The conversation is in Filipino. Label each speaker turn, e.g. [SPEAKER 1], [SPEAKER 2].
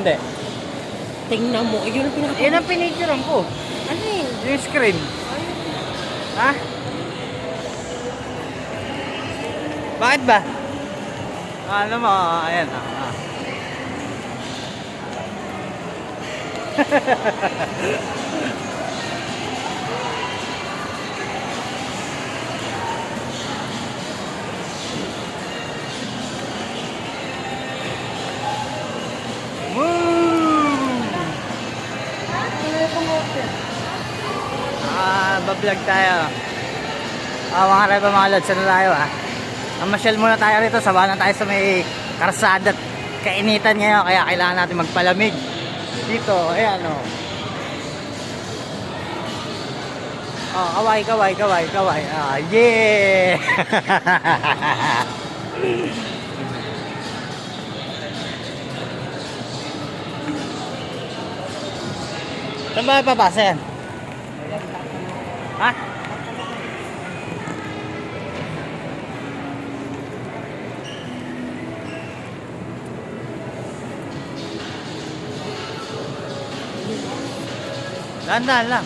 [SPEAKER 1] Hindi.
[SPEAKER 2] Tingnan mo. Ayun ang pinaka...
[SPEAKER 1] Yan ang pinicturean ko.
[SPEAKER 2] Ano yun?
[SPEAKER 1] Yung screen. Ha? Bakit ba? Ano mo? Ayan. Bablog tayo. Mga reba mga lods, ano tayo Masyal muna tayo rito, sabahan tayo sa may karsada at kainitan ngayon, kaya kailangan natin magpalamig dito. Ayan kaway. Yeah. Saan ba papasa yan? Ha? Dahan-dahan lang.